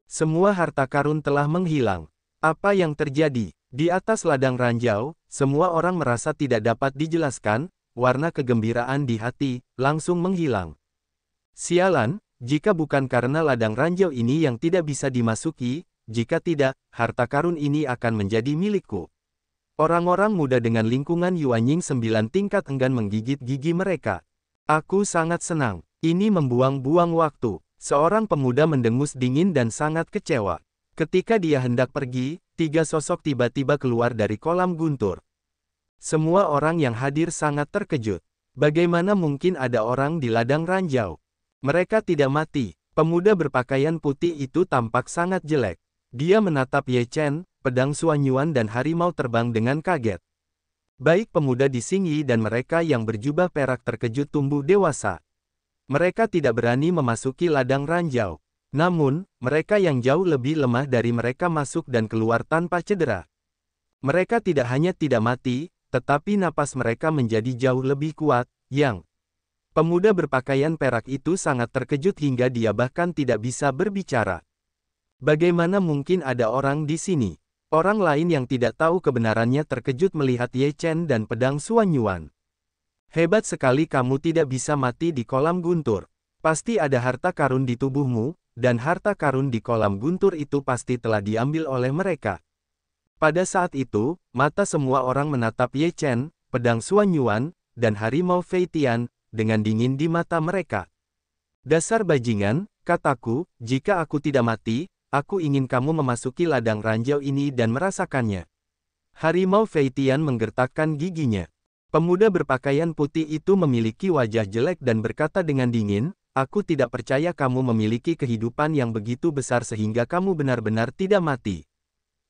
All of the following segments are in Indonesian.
Semua harta karun telah menghilang. Apa yang terjadi? Di atas ladang ranjau, semua orang merasa tidak dapat dijelaskan, warna kegembiraan di hati langsung menghilang. Sialan, jika bukan karena ladang ranjau ini yang tidak bisa dimasuki, jika tidak, harta karun ini akan menjadi milikku. Orang-orang muda dengan lingkungan Yuanying 9 tingkat enggan menggigit gigi mereka. Aku sangat senang. Ini membuang-buang waktu. Seorang pemuda mendengus dingin dan sangat kecewa. Ketika dia hendak pergi, 3 sosok tiba-tiba keluar dari kolam guntur. Semua orang yang hadir sangat terkejut. Bagaimana mungkin ada orang di ladang ranjau? Mereka tidak mati. Pemuda berpakaian putih itu tampak sangat jelek. Dia menatap Ye Chen, pedang Suanyuan dan harimau terbang dengan kaget. Baik pemuda di Xingyi dan mereka yang berjubah perak terkejut tumbuh dewasa. Mereka tidak berani memasuki ladang ranjau. Namun, mereka yang jauh lebih lemah dari mereka masuk dan keluar tanpa cedera. Mereka tidak hanya tidak mati, tetapi napas mereka menjadi jauh lebih kuat. Yang pemuda berpakaian perak itu sangat terkejut hingga dia bahkan tidak bisa berbicara. Bagaimana mungkin ada orang di sini? Orang lain yang tidak tahu kebenarannya terkejut melihat Ye Chen dan pedang Suanyuan. Hebat sekali kamu tidak bisa mati di kolam guntur. Pasti ada harta karun di tubuhmu, dan harta karun di kolam guntur itu pasti telah diambil oleh mereka. Pada saat itu, mata semua orang menatap Ye Chen, pedang Suanyuan, dan harimau Fei Tian, dengan dingin di mata mereka. Dasar bajingan, kataku, jika aku tidak mati, aku ingin kamu memasuki ladang ranjau ini dan merasakannya. Harimau Fei Tian menggertakkan giginya. Pemuda berpakaian putih itu memiliki wajah jelek dan berkata dengan dingin, aku tidak percaya kamu memiliki kehidupan yang begitu besar sehingga kamu benar-benar tidak mati.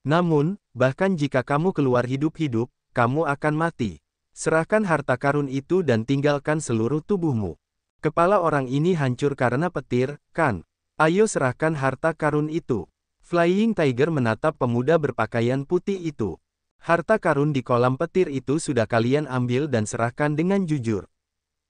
Namun, bahkan jika kamu keluar hidup-hidup, kamu akan mati. Serahkan harta karun itu dan tinggalkan seluruh tubuhmu. Kepala orang ini hancur karena petir, kan? Ayo serahkan harta karun itu. Flying Tiger menatap pemuda berpakaian putih itu. Harta karun di kolam petir itu sudah kalian ambil dan serahkan dengan jujur.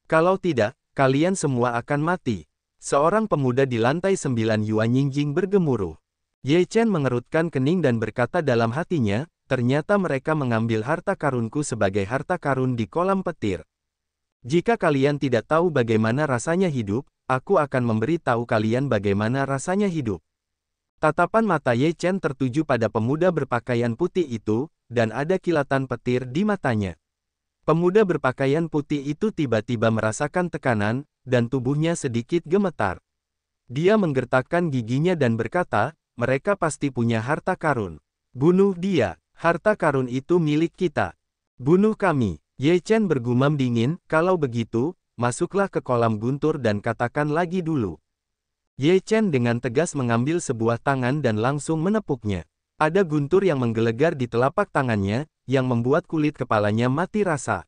Kalau tidak, kalian semua akan mati. Seorang pemuda di lantai 9 Yuanying bergemuruh. Ye Chen mengerutkan kening dan berkata dalam hatinya, ternyata mereka mengambil harta karunku sebagai harta karun di kolam petir. Jika kalian tidak tahu bagaimana rasanya hidup, aku akan memberi tahu kalian bagaimana rasanya hidup. Tatapan mata Ye Chen tertuju pada pemuda berpakaian putih itu, dan ada kilatan petir di matanya. Pemuda berpakaian putih itu tiba-tiba merasakan tekanan, dan tubuhnya sedikit gemetar. Dia menggertakkan giginya dan berkata, mereka pasti punya harta karun. Bunuh dia, harta karun itu milik kita. Bunuh kami. Ye Chen bergumam dingin, kalau begitu, masuklah ke kolam guntur dan katakan lagi dulu. Ye Chen dengan tegas mengambil sebuah tangan dan langsung menepuknya. Ada guntur yang menggelegar di telapak tangannya, yang membuat kulit kepalanya mati rasa.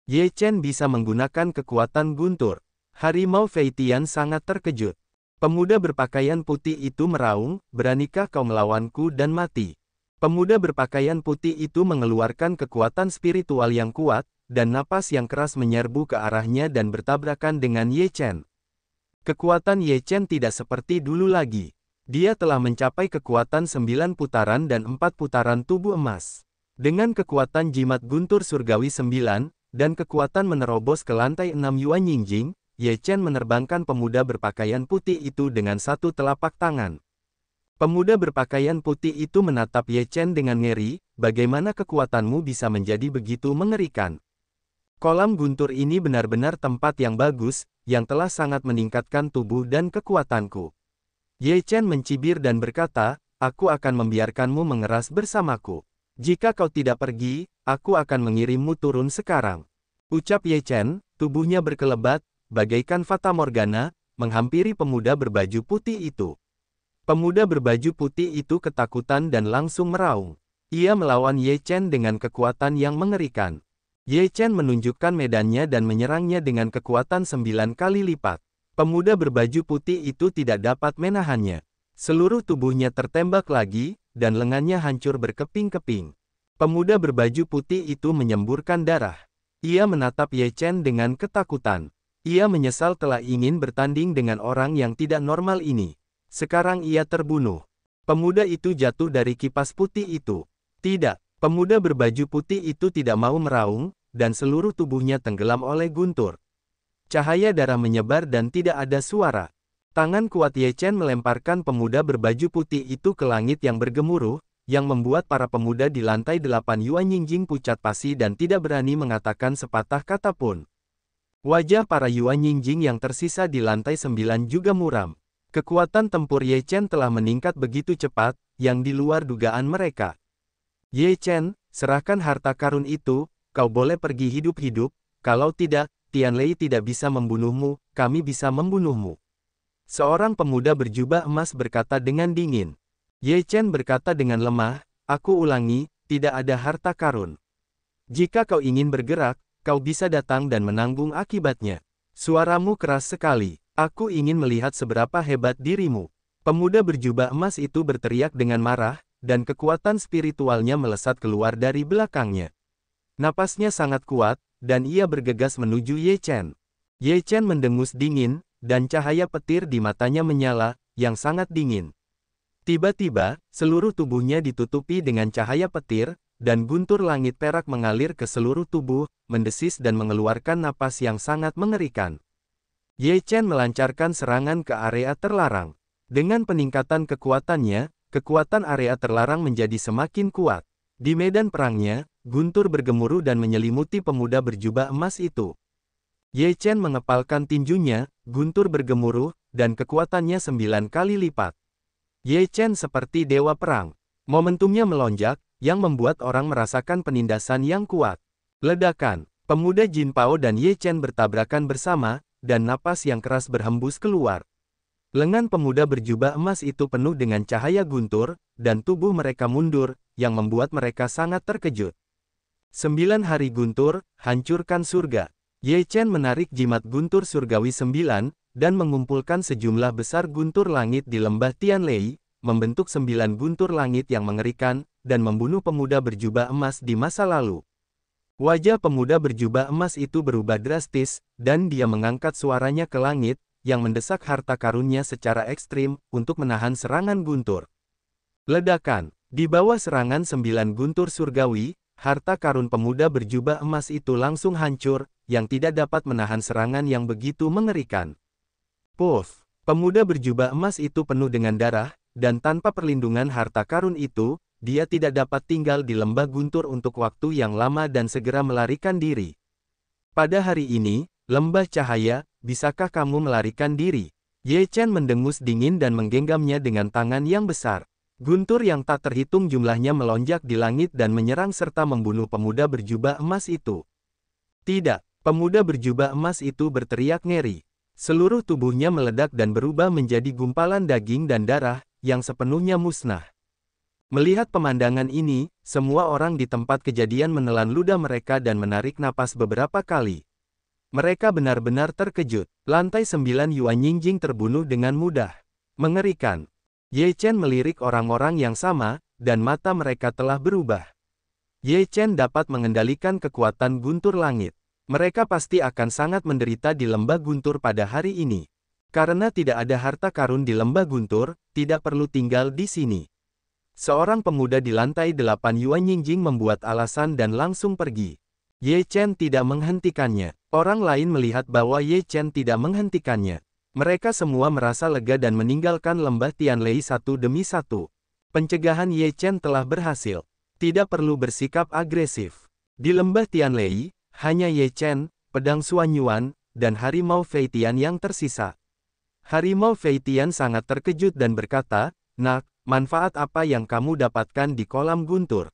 Ye Chen bisa menggunakan kekuatan guntur. Harimau Fei Tian sangat terkejut. Pemuda berpakaian putih itu meraung, beranikah kau melawanku dan mati? Pemuda berpakaian putih itu mengeluarkan kekuatan spiritual yang kuat, dan napas yang keras menyerbu ke arahnya dan bertabrakan dengan Ye Chen. Kekuatan Ye Chen tidak seperti dulu lagi. Dia telah mencapai kekuatan 9 putaran dan 4 putaran tubuh emas. Dengan kekuatan jimat guntur surgawi 9, dan kekuatan menerobos ke lantai 6 Yuanying, Ye Chen menerbangkan pemuda berpakaian putih itu dengan satu telapak tangan. Pemuda berpakaian putih itu menatap Ye Chen dengan ngeri, bagaimana kekuatanmu bisa menjadi begitu mengerikan? Kolam guntur ini benar-benar tempat yang bagus, yang telah sangat meningkatkan tubuh dan kekuatanku. Ye Chen mencibir dan berkata, aku akan membiarkanmu mengeras bersamaku. Jika kau tidak pergi, aku akan mengirimmu turun sekarang. Ucap Ye Chen, tubuhnya berkelebat, bagaikan fata morgana, menghampiri pemuda berbaju putih itu. Pemuda berbaju putih itu ketakutan dan langsung meraung. Ia melawan Ye Chen dengan kekuatan yang mengerikan. Ye Chen menunjukkan medannya dan menyerangnya dengan kekuatan 9 kali lipat. Pemuda berbaju putih itu tidak dapat menahannya. Seluruh tubuhnya tertembak lagi, dan lengannya hancur berkeping-keping. Pemuda berbaju putih itu menyemburkan darah. Ia menatap Ye Chen dengan ketakutan. Ia menyesal telah ingin bertanding dengan orang yang tidak normal ini. Sekarang ia terbunuh. Pemuda itu jatuh dari kipas putih itu. Tidak, pemuda berbaju putih itu tidak mau meraung, dan seluruh tubuhnya tenggelam oleh guntur. Cahaya darah menyebar dan tidak ada suara. Tangan kuat Ye Chen melemparkan pemuda berbaju putih itu ke langit yang bergemuruh, yang membuat para pemuda di lantai 8 Yuan Yingjing pucat pasi dan tidak berani mengatakan sepatah kata pun. Wajah para Yuan Yingjing yang tersisa di lantai 9 juga muram. Kekuatan tempur Ye Chen telah meningkat begitu cepat, yang di luar dugaan mereka. Ye Chen, serahkan harta karun itu, kau boleh pergi hidup-hidup, kalau tidak, Tianlei tidak bisa membunuhmu, kami bisa membunuhmu. Seorang pemuda berjubah emas berkata dengan dingin. Ye Chen berkata dengan lemah, aku ulangi, tidak ada harta karun. Jika kau ingin bergerak, kau bisa datang dan menanggung akibatnya. Suaramu keras sekali, aku ingin melihat seberapa hebat dirimu. Pemuda berjubah emas itu berteriak dengan marah, dan kekuatan spiritualnya melesat keluar dari belakangnya. Napasnya sangat kuat, dan ia bergegas menuju Ye Chen. Ye Chen mendengus dingin, dan cahaya petir di matanya menyala, yang sangat dingin. Tiba-tiba, seluruh tubuhnya ditutupi dengan cahaya petir, dan guntur langit perak mengalir ke seluruh tubuh, mendesis dan mengeluarkan napas yang sangat mengerikan. Ye Chen melancarkan serangan ke area terlarang. Dengan peningkatan kekuatannya, kekuatan area terlarang menjadi semakin kuat. Di medan perangnya, guntur bergemuruh dan menyelimuti pemuda berjubah emas itu. Ye Chen mengepalkan tinjunya, guntur bergemuruh, dan kekuatannya 9 kali lipat. Ye Chen seperti dewa perang. Momentumnya melonjak, yang membuat orang merasakan penindasan yang kuat. Ledakan, pemuda Jin Pao dan Ye Chen bertabrakan bersama, dan napas yang keras berhembus keluar. Lengan pemuda berjubah emas itu penuh dengan cahaya guntur, dan tubuh mereka mundur, yang membuat mereka sangat terkejut. 9 hari guntur, hancurkan surga. Ye Chen menarik jimat guntur surgawi 9, dan mengumpulkan sejumlah besar guntur langit di lembah Tianlei, membentuk 9 guntur langit yang mengerikan, dan membunuh pemuda berjubah emas di masa lalu. Wajah pemuda berjubah emas itu berubah drastis, dan dia mengangkat suaranya ke langit, yang mendesak harta karunnya secara ekstrim, untuk menahan serangan guntur. Ledakan, di bawah serangan 9 guntur surgawi, harta karun pemuda berjubah emas itu langsung hancur, yang tidak dapat menahan serangan yang begitu mengerikan. Puff, pemuda berjubah emas itu penuh dengan darah, dan tanpa perlindungan harta karun itu, dia tidak dapat tinggal di lembah guntur untuk waktu yang lama dan segera melarikan diri. Pada hari ini, lembah cahaya, bisakah kamu melarikan diri? Ye Chen mendengus dingin dan menggenggamnya dengan tangan yang besar. Guntur yang tak terhitung jumlahnya melonjak di langit dan menyerang serta membunuh pemuda berjubah emas itu. Tidak, pemuda berjubah emas itu berteriak ngeri. Seluruh tubuhnya meledak dan berubah menjadi gumpalan daging dan darah, yang sepenuhnya musnah. Melihat pemandangan ini, semua orang di tempat kejadian menelan ludah mereka dan menarik napas beberapa kali. Mereka benar-benar terkejut. Lantai 9 Yuan Yingjing terbunuh dengan mudah. Mengerikan. Ye Chen melirik orang-orang yang sama, dan mata mereka telah berubah. Ye Chen dapat mengendalikan kekuatan guntur langit. Mereka pasti akan sangat menderita di lembah guntur pada hari ini. Karena tidak ada harta karun di lembah guntur, tidak perlu tinggal di sini. Seorang pemuda di lantai 8 Yuan Yingjing membuat alasan dan langsung pergi. Ye Chen tidak menghentikannya. Orang lain melihat bahwa Ye Chen tidak menghentikannya. Mereka semua merasa lega dan meninggalkan lembah Tianlei satu demi satu. Pencegahan Ye Chen telah berhasil. Tidak perlu bersikap agresif. Di lembah Tianlei, hanya Ye Chen, pedang Xuan Yuan, dan Harimau Feitian yang tersisa. Harimau Feitian sangat terkejut dan berkata, "Nak, manfaat apa yang kamu dapatkan di kolam guntur?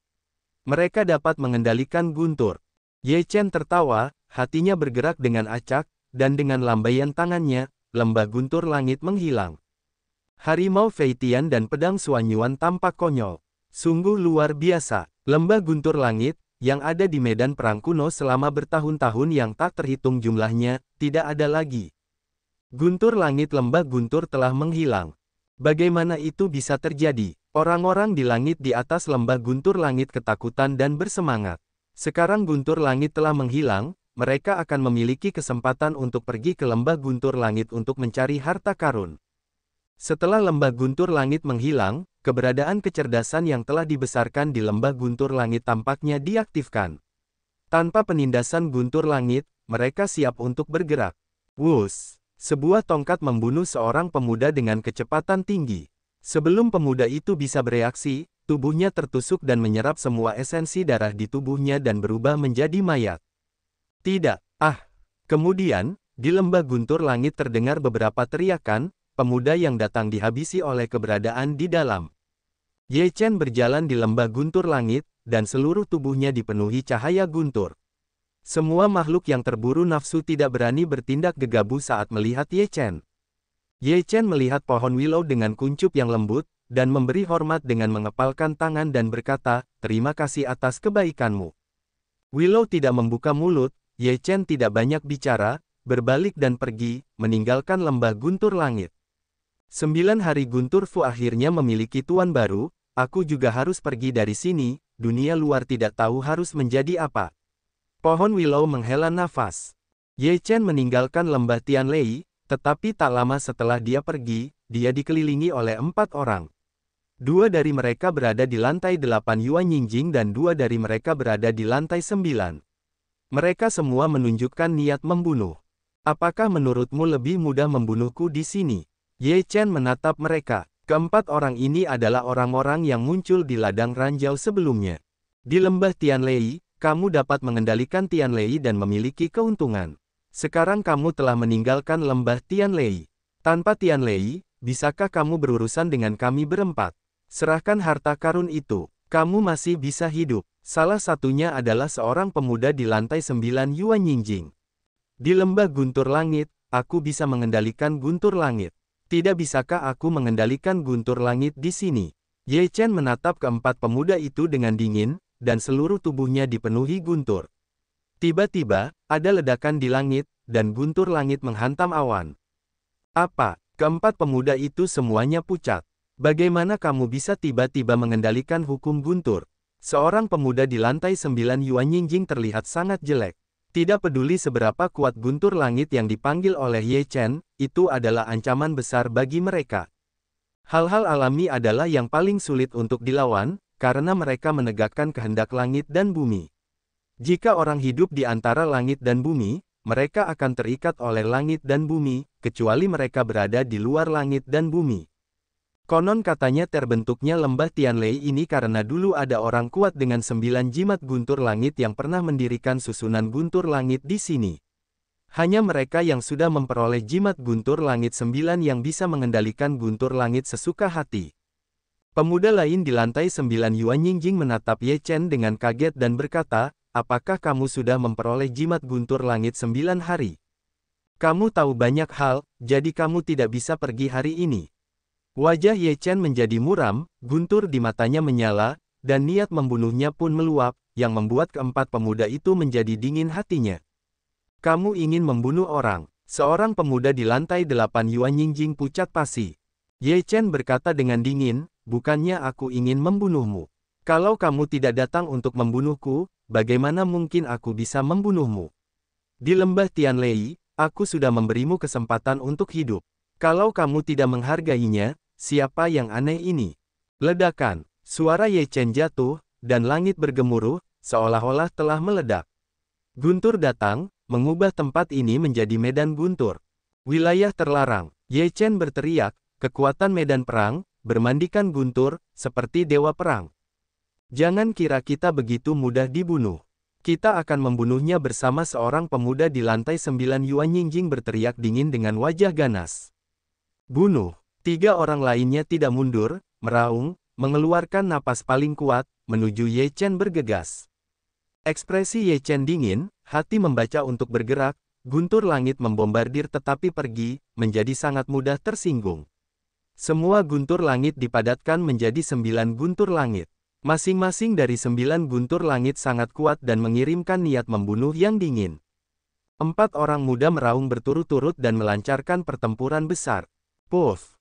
Mereka dapat mengendalikan guntur." Ye Chen tertawa, hatinya bergerak dengan acak, dan dengan lambaian tangannya, lembah guntur langit menghilang. Harimau Feitian dan pedang Xuan Yuan tampak konyol. Sungguh luar biasa, lembah guntur langit, yang ada di medan perang kuno selama bertahun-tahun yang tak terhitung jumlahnya, tidak ada lagi. Guntur langit lembah guntur telah menghilang. Bagaimana itu bisa terjadi? Orang-orang di langit di atas lembah guntur langit ketakutan dan bersemangat. Sekarang guntur langit telah menghilang, mereka akan memiliki kesempatan untuk pergi ke lembah guntur langit untuk mencari harta karun. Setelah lembah guntur langit menghilang, keberadaan kecerdasan yang telah dibesarkan di lembah guntur langit tampaknya diaktifkan. Tanpa penindasan guntur langit, mereka siap untuk bergerak. Wus! Sebuah tongkat membunuh seorang pemuda dengan kecepatan tinggi. Sebelum pemuda itu bisa bereaksi, tubuhnya tertusuk dan menyerap semua esensi darah di tubuhnya dan berubah menjadi mayat. Tidak, Kemudian, di lembah guntur langit terdengar beberapa teriakan, pemuda yang datang dihabisi oleh keberadaan di dalam. Ye Chen berjalan di lembah guntur langit, dan seluruh tubuhnya dipenuhi cahaya guntur. Semua makhluk yang terburu nafsu tidak berani bertindak gegabah saat melihat Ye Chen. Ye Chen melihat pohon willow dengan kuncup yang lembut, dan memberi hormat dengan mengepalkan tangan dan berkata, "Terima kasih atas kebaikanmu." Willow tidak membuka mulut, Ye Chen tidak banyak bicara, berbalik dan pergi, meninggalkan lembah guntur langit. 9 hari Guntur Fu akhirnya memiliki tuan baru, aku juga harus pergi dari sini, dunia luar tidak tahu harus menjadi apa. Pohon willow menghela nafas. Ye Chen meninggalkan lembah Tianlei, tetapi tak lama setelah dia pergi, dia dikelilingi oleh 4 orang. 2 dari mereka berada di lantai 8 Yuan Yingjing dan 2 dari mereka berada di lantai 9. Mereka semua menunjukkan niat membunuh. Apakah menurutmu lebih mudah membunuhku di sini? Ye Chen menatap mereka. Keempat orang ini adalah orang-orang yang muncul di ladang ranjau sebelumnya. Di lembah Tianlei, kamu dapat mengendalikan Tianlei dan memiliki keuntungan. Sekarang kamu telah meninggalkan lembah Tianlei. Tanpa Tianlei, bisakah kamu berurusan dengan kami berempat? Serahkan harta karun itu. Kamu masih bisa hidup. Salah satunya adalah seorang pemuda di lantai 9 Yuan Yingjing. Di lembah guntur langit, aku bisa mengendalikan guntur langit. Tidak bisakah aku mengendalikan guntur langit di sini? Ye Chen menatap keempat pemuda itu dengan dingin, dan seluruh tubuhnya dipenuhi guntur. Tiba-tiba, ada ledakan di langit, dan guntur langit menghantam awan. Apa? Keempat pemuda itu semuanya pucat. Bagaimana kamu bisa tiba-tiba mengendalikan hukum guntur? Seorang pemuda di lantai 9 Yuan Yingjing terlihat sangat jelek. Tidak peduli seberapa kuat guntur langit yang dipanggil oleh Ye Chen, itu adalah ancaman besar bagi mereka. Hal-hal alami adalah yang paling sulit untuk dilawan, karena mereka menegakkan kehendak langit dan bumi. Jika orang hidup di antara langit dan bumi, mereka akan terikat oleh langit dan bumi, kecuali mereka berada di luar langit dan bumi. Konon katanya terbentuknya lembah Tianlei ini karena dulu ada orang kuat dengan 9 jimat guntur langit yang pernah mendirikan susunan guntur langit di sini. Hanya mereka yang sudah memperoleh jimat guntur langit 9 yang bisa mengendalikan guntur langit sesuka hati. Pemuda lain di lantai 9 Yuan Yingjing menatap Ye Chen dengan kaget dan berkata, apakah kamu sudah memperoleh jimat guntur langit 9 hari? Kamu tahu banyak hal, jadi kamu tidak bisa pergi hari ini. Wajah Ye Chen menjadi muram, guntur di matanya menyala, dan niat membunuhnya pun meluap, yang membuat keempat pemuda itu menjadi dingin hatinya. Kamu ingin membunuh orang? Seorang pemuda di lantai 8 Yuan Yingjing pucat pasi. Ye Chen berkata dengan dingin, bukannya aku ingin membunuhmu. Kalau kamu tidak datang untuk membunuhku, bagaimana mungkin aku bisa membunuhmu? Di lembah Tianlei, aku sudah memberimu kesempatan untuk hidup. Kalau kamu tidak menghargainya, siapa yang aneh ini? Ledakan. Suara Ye Chen jatuh, dan langit bergemuruh, seolah-olah telah meledak. Guntur datang, mengubah tempat ini menjadi medan guntur. Wilayah terlarang. Ye Chen berteriak, kekuatan medan perang, bermandikan guntur, seperti dewa perang. Jangan kira kita begitu mudah dibunuh. Kita akan membunuhnya bersama seorang pemuda di lantai 9 Yuan Yingjing berteriak dingin dengan wajah ganas. Bunuh. 3 orang lainnya tidak mundur, meraung, mengeluarkan napas paling kuat, menuju Ye Chen bergegas. Ekspresi Ye Chen dingin, hati membaca untuk bergerak, guntur langit membombardir tetapi pergi, menjadi sangat mudah tersinggung. Semua guntur langit dipadatkan menjadi 9 guntur langit. Masing-masing dari 9 guntur langit sangat kuat dan mengirimkan niat membunuh yang dingin. 4 orang muda meraung berturut-turut dan melancarkan pertempuran besar. Puff!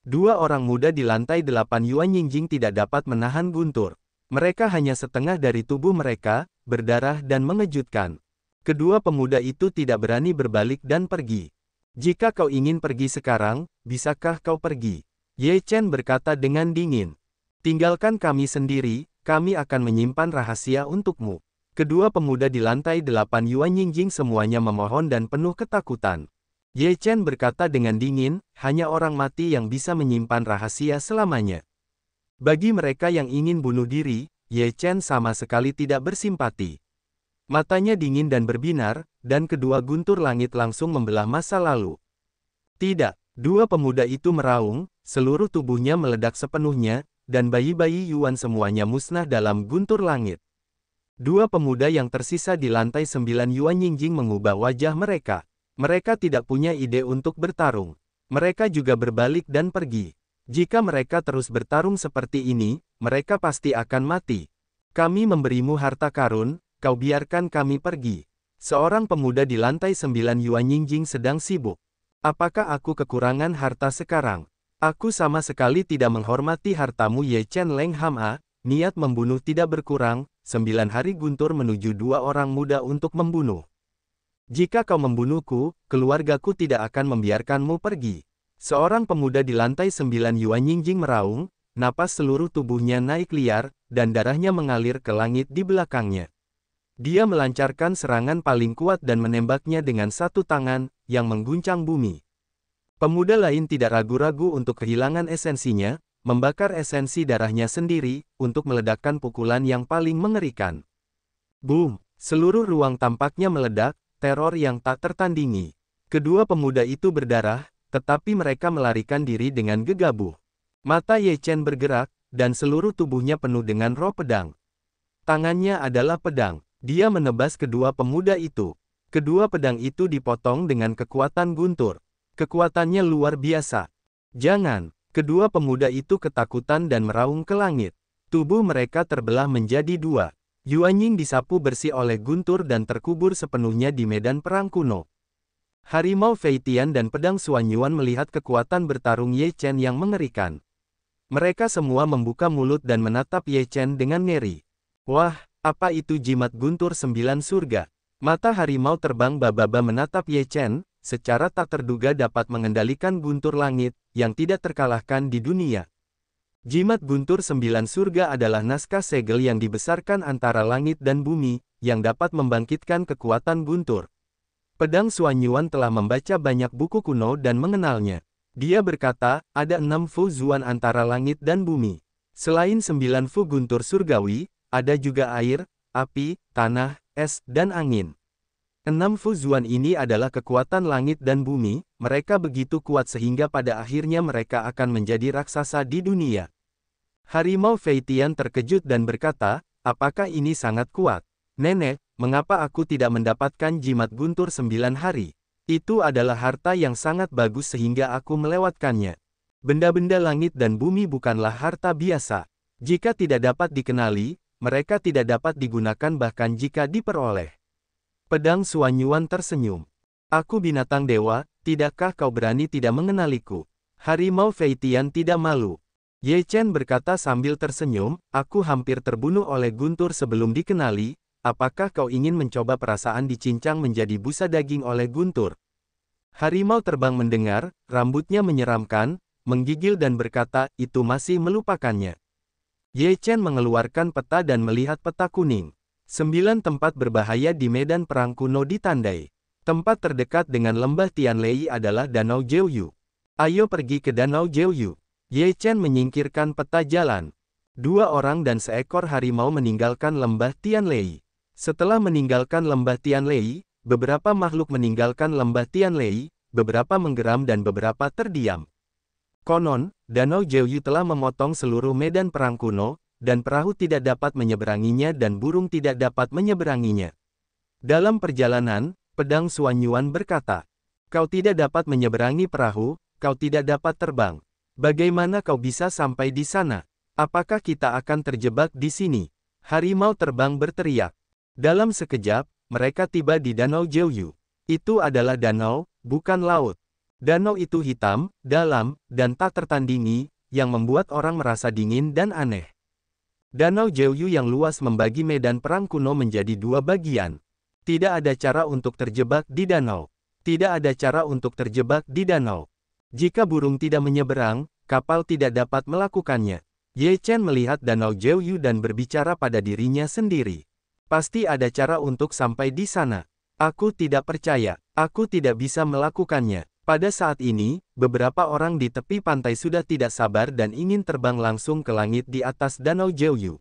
2 orang muda di lantai 8 Yuan Yingjing tidak dapat menahan guntur. Mereka hanya setengah dari tubuh mereka, berdarah dan mengejutkan. Kedua pemuda itu tidak berani berbalik dan pergi. Jika kau ingin pergi sekarang, bisakah kau pergi? Ye Chen berkata dengan dingin. Tinggalkan kami sendiri, kami akan menyimpan rahasia untukmu. Kedua pemuda di lantai 8 Yuan Yingjing semuanya memohon dan penuh ketakutan. Ye Chen berkata dengan dingin, hanya orang mati yang bisa menyimpan rahasia selamanya. Bagi mereka yang ingin bunuh diri, Ye Chen sama sekali tidak bersimpati. Matanya dingin dan berbinar, dan kedua guntur langit langsung membelah masa lalu. Tidak, dua pemuda itu meraung, seluruh tubuhnya meledak sepenuhnya, dan bayi-bayi Yuan semuanya musnah dalam guntur langit. Dua pemuda yang tersisa di lantai 9 Yuan Yingjing mengubah wajah mereka. Mereka tidak punya ide untuk bertarung. Mereka juga berbalik dan pergi. Jika mereka terus bertarung seperti ini, mereka pasti akan mati. Kami memberimu harta karun, kau biarkan kami pergi. Seorang pemuda di lantai 9 Yuan Yingjing sedang sibuk. Apakah aku kekurangan harta sekarang? Aku sama sekali tidak menghormati hartamu Ye Chen Leng Hama, niat membunuh tidak berkurang, 9 hari guntur menuju dua orang muda untuk membunuh. Jika kau membunuhku, keluargaku tidak akan membiarkanmu pergi. Seorang pemuda di lantai 9 Yuan Yingjing meraung, napas seluruh tubuhnya naik liar, dan darahnya mengalir ke langit di belakangnya. Dia melancarkan serangan paling kuat dan menembaknya dengan satu tangan, yang mengguncang bumi. Pemuda lain tidak ragu-ragu untuk kehilangan esensinya, membakar esensi darahnya sendiri, untuk meledakkan pukulan yang paling mengerikan. Boom! Seluruh ruang tampaknya meledak, teror yang tak tertandingi. Kedua pemuda itu berdarah, tetapi mereka melarikan diri dengan gegabah. Mata Ye Chen bergerak, dan seluruh tubuhnya penuh dengan roh pedang. Tangannya adalah pedang. Dia menebas kedua pemuda itu. Kedua pedang itu dipotong dengan kekuatan guntur. Kekuatannya luar biasa. Jangan! Kedua pemuda itu ketakutan dan meraung ke langit. Tubuh mereka terbelah menjadi dua. Yuan Ying disapu bersih oleh guntur dan terkubur sepenuhnya di medan perang kuno. Harimau Feitian dan pedang Xuan Yuan melihat kekuatan bertarung Ye Chen yang mengerikan. Mereka semua membuka mulut dan menatap Ye Chen dengan ngeri. Wah, apa itu jimat guntur 9 surga? Mata harimau terbang baba-baba menatap Ye Chen, secara tak terduga dapat mengendalikan guntur langit, yang tidak terkalahkan di dunia. Jimat guntur 9 surga adalah naskah segel yang dibesarkan antara langit dan bumi, yang dapat membangkitkan kekuatan guntur. Pedang Xuan Yuan telah membaca banyak buku kuno dan mengenalnya. Dia berkata, ada 6 fu zuan antara langit dan bumi. Selain 9 fu guntur surgawi, ada juga air, api, tanah, es, dan angin. 6 fu zuan ini adalah kekuatan langit dan bumi, mereka begitu kuat sehingga pada akhirnya mereka akan menjadi raksasa di dunia. Harimau Feitian terkejut dan berkata, apakah ini sangat kuat? Nenek, mengapa aku tidak mendapatkan jimat guntur 9 hari? Itu adalah harta yang sangat bagus sehingga aku melewatkannya. Benda-benda langit dan bumi bukanlah harta biasa. Jika tidak dapat dikenali, mereka tidak dapat digunakan bahkan jika diperoleh. Pedang Xuan Yuan tersenyum. Aku binatang dewa, tidakkah kau berani tidak mengenaliku? Harimau Feitian tidak malu. Ye Chen berkata sambil tersenyum, aku hampir terbunuh oleh guntur sebelum dikenali, apakah kau ingin mencoba perasaan dicincang menjadi busa daging oleh guntur? Harimau terbang mendengar, rambutnya menyeramkan, menggigil dan berkata, itu masih melupakannya. Ye Chen mengeluarkan peta dan melihat peta kuning. 9 tempat berbahaya di medan perang kuno ditandai. Tempat terdekat dengan lembah Tianlei adalah Danau Jiuyu. Ayo pergi ke Danau Jiuyu. Ye Chen menyingkirkan peta jalan. 2 orang dan seekor harimau meninggalkan lembah Tianlei. Setelah meninggalkan lembah Tianlei, beberapa makhluk meninggalkan lembah Tianlei, beberapa menggeram dan beberapa terdiam. Konon, Danau Jiuyu telah memotong seluruh medan perang kuno, dan perahu tidak dapat menyeberanginya dan burung tidak dapat menyeberanginya. Dalam perjalanan, pedang Xuan Yuan berkata, kau tidak dapat menyeberangi perahu, kau tidak dapat terbang. Bagaimana kau bisa sampai di sana? Apakah kita akan terjebak di sini? Harimau terbang berteriak. Dalam sekejap, mereka tiba di Danau Jiuyu. Itu adalah danau, bukan laut. Danau itu hitam, dalam, dan tak tertandingi, yang membuat orang merasa dingin dan aneh. Danau Jiuyu yang luas membagi medan perang kuno menjadi 2 bagian. Tidak ada cara untuk terjebak di danau. Tidak ada cara untuk terjebak di danau. Jika burung tidak menyeberang, kapal tidak dapat melakukannya. Ye Chen melihat Danau Jiuyu dan berbicara pada dirinya sendiri. Pasti ada cara untuk sampai di sana. Aku tidak percaya, aku tidak bisa melakukannya. Pada saat ini, beberapa orang di tepi pantai sudah tidak sabar dan ingin terbang langsung ke langit di atas Danau Jiuyu.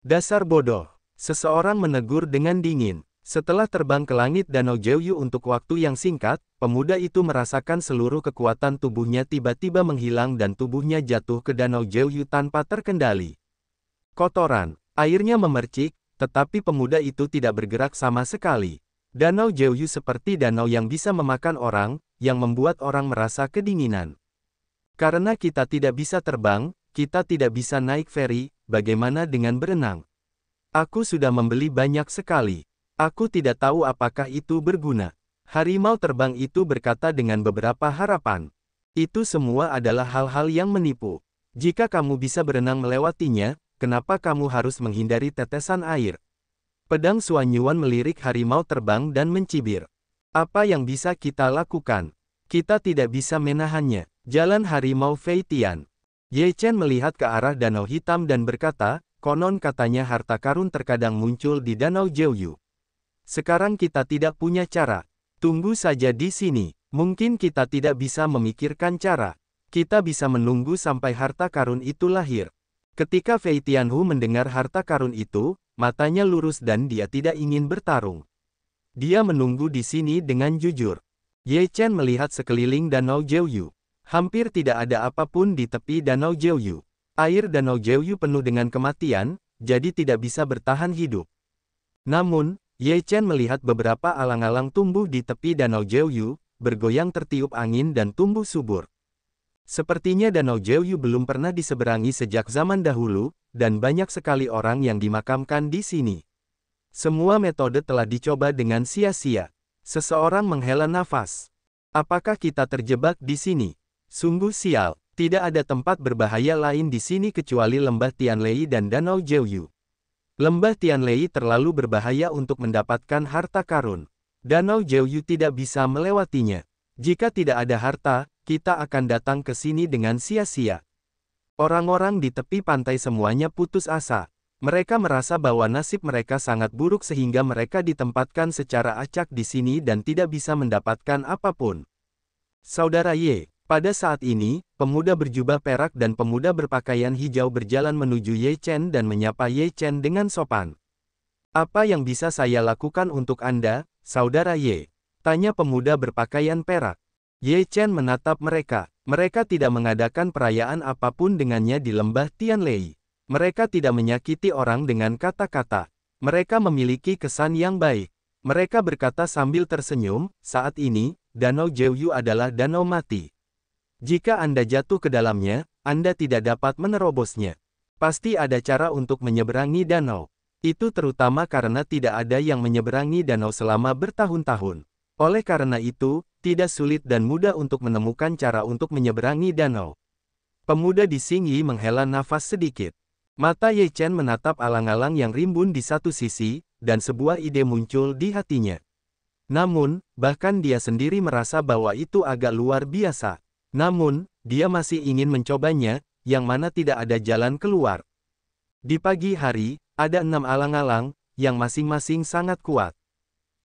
Dasar bodoh, seseorang menegur dengan dingin. Setelah terbang ke langit Danau Jiuyu untuk waktu yang singkat, pemuda itu merasakan seluruh kekuatan tubuhnya tiba-tiba menghilang dan tubuhnya jatuh ke Danau Jiuyu tanpa terkendali. Kotoran, airnya memercik, tetapi pemuda itu tidak bergerak sama sekali. Danau Jiuyu seperti danau yang bisa memakan orang, yang membuat orang merasa kedinginan. Karena kita tidak bisa terbang, kita tidak bisa naik feri, bagaimana dengan berenang? Aku sudah membeli banyak sekali. Aku tidak tahu apakah itu berguna. Harimau terbang itu berkata dengan beberapa harapan. Itu semua adalah hal-hal yang menipu. Jika kamu bisa berenang melewatinya, kenapa kamu harus menghindari tetesan air? Pedang Suanyuan melirik harimau terbang dan mencibir. Apa yang bisa kita lakukan? Kita tidak bisa menahannya. Jalan harimau Fei Tian. Ye Chen melihat ke arah danau hitam dan berkata, konon katanya harta karun terkadang muncul di Danau Jiuyu. Sekarang kita tidak punya cara. Tunggu saja di sini. Mungkin kita tidak bisa memikirkan cara. Kita bisa menunggu sampai harta karun itu lahir. Ketika Fei Tianhu mendengar harta karun itu, matanya lurus dan dia tidak ingin bertarung. Dia menunggu di sini dengan jujur. Ye Chen melihat sekeliling Danau Jiuyu. Hampir tidak ada apapun di tepi Danau Jiuyu. Air Danau Jiuyu penuh dengan kematian, jadi tidak bisa bertahan hidup. Namun, Ye Chen melihat beberapa alang-alang tumbuh di tepi Danau Jiuyu, bergoyang tertiup angin dan tumbuh subur. Sepertinya Danau Jiuyu belum pernah diseberangi sejak zaman dahulu, dan banyak sekali orang yang dimakamkan di sini. Semua metode telah dicoba dengan sia-sia. Seseorang menghela nafas. Apakah kita terjebak di sini? Sungguh sial, tidak ada tempat berbahaya lain di sini kecuali Lembah Tianlei dan Danau Jiuyu. Lembah Tianlei terlalu berbahaya untuk mendapatkan harta karun. Danau Jiuyu tidak bisa melewatinya. Jika tidak ada harta, kita akan datang ke sini dengan sia-sia. Orang-orang di tepi pantai semuanya putus asa. Mereka merasa bahwa nasib mereka sangat buruk sehingga mereka ditempatkan secara acak di sini dan tidak bisa mendapatkan apapun. Saudara Ye, pada saat ini, pemuda berjubah perak dan pemuda berpakaian hijau berjalan menuju Ye Chen dan menyapa Ye Chen dengan sopan. Apa yang bisa saya lakukan untuk Anda, Saudara Ye? Tanya pemuda berpakaian perak. Ye Chen menatap mereka. Mereka tidak mengadakan perayaan apapun dengannya di Lembah Tianlei. Mereka tidak menyakiti orang dengan kata-kata. Mereka memiliki kesan yang baik. Mereka berkata sambil tersenyum, saat ini, Danau Jiuyu adalah danau mati. Jika Anda jatuh ke dalamnya, Anda tidak dapat menerobosnya. Pasti ada cara untuk menyeberangi danau. Itu terutama karena tidak ada yang menyeberangi danau selama bertahun-tahun. Oleh karena itu, tidak sulit dan mudah untuk menemukan cara untuk menyeberangi danau. Pemuda di Xingyi menghela nafas sedikit. Mata Ye Chen menatap alang-alang yang rimbun di satu sisi, dan sebuah ide muncul di hatinya. Namun, bahkan dia sendiri merasa bahwa itu agak luar biasa. Namun, dia masih ingin mencobanya, yang mana tidak ada jalan keluar. Di pagi hari, ada 6 alang-alang, yang masing-masing sangat kuat.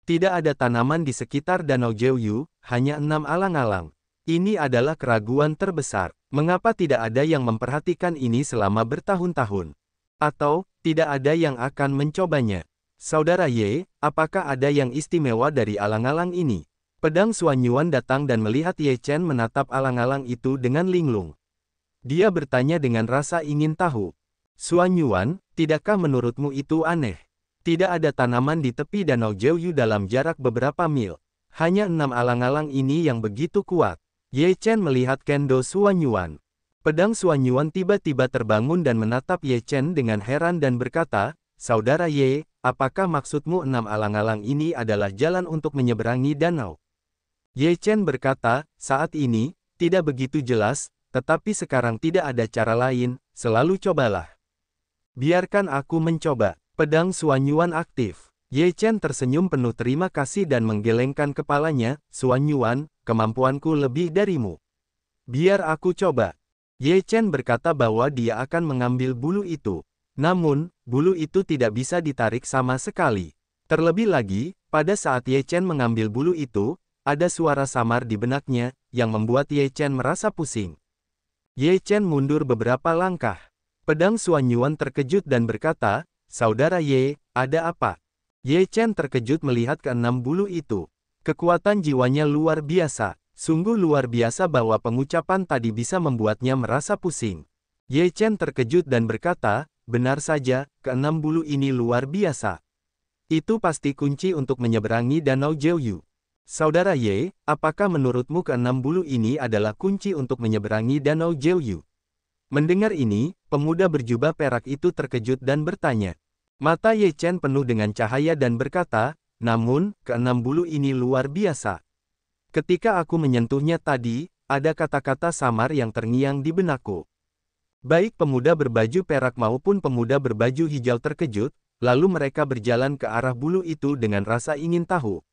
Tidak ada tanaman di sekitar Danau Jiuyu, hanya 6 alang-alang. Ini adalah keraguan terbesar. Mengapa tidak ada yang memperhatikan ini selama bertahun-tahun? Atau, tidak ada yang akan mencobanya? Saudara Ye, apakah ada yang istimewa dari alang-alang ini? Pedang Suanyuan datang dan melihat Ye Chen menatap alang-alang itu dengan linglung. Dia bertanya dengan rasa ingin tahu. Suanyuan, tidakkah menurutmu itu aneh? Tidak ada tanaman di tepi Danau Jiuyu dalam jarak beberapa mil. Hanya 6 alang-alang ini yang begitu kuat. Ye Chen melihat kendo Suanyuan. Pedang Suanyuan tiba-tiba terbangun dan menatap Ye Chen dengan heran dan berkata, Saudara Ye, apakah maksudmu 6 alang-alang ini adalah jalan untuk menyeberangi danau? Ye Chen berkata, saat ini, tidak begitu jelas, tetapi sekarang tidak ada cara lain, selalu cobalah. Biarkan aku mencoba. Pedang Suanyuan aktif. Ye Chen tersenyum penuh terima kasih dan menggelengkan kepalanya, Xuan Yuan, kemampuanku lebih darimu. Biar aku coba. Ye Chen berkata bahwa dia akan mengambil bulu itu. Namun, bulu itu tidak bisa ditarik sama sekali. Terlebih lagi, pada saat Ye Chen mengambil bulu itu, ada suara samar di benaknya, yang membuat Ye Chen merasa pusing. Ye Chen mundur beberapa langkah. Pedang Xuan Yuan terkejut dan berkata, "Saudara Ye, ada apa?" Ye Chen terkejut melihat keenam bulu itu. Kekuatan jiwanya luar biasa. Sungguh luar biasa bahwa pengucapan tadi bisa membuatnya merasa pusing. Ye Chen terkejut dan berkata, "Benar saja, keenam bulu ini luar biasa. Itu pasti kunci untuk menyeberangi Danau Jiuyu." Saudara Ye, apakah menurutmu keenam bulu ini adalah kunci untuk menyeberangi Danau Jiuyu? Mendengar ini, pemuda berjubah perak itu terkejut dan bertanya. Mata Ye Chen penuh dengan cahaya dan berkata, "Namun, keenam bulu ini luar biasa. Ketika aku menyentuhnya tadi, ada kata-kata samar yang terngiang di benakku." Baik pemuda berbaju perak maupun pemuda berbaju hijau terkejut, lalu mereka berjalan ke arah bulu itu dengan rasa ingin tahu.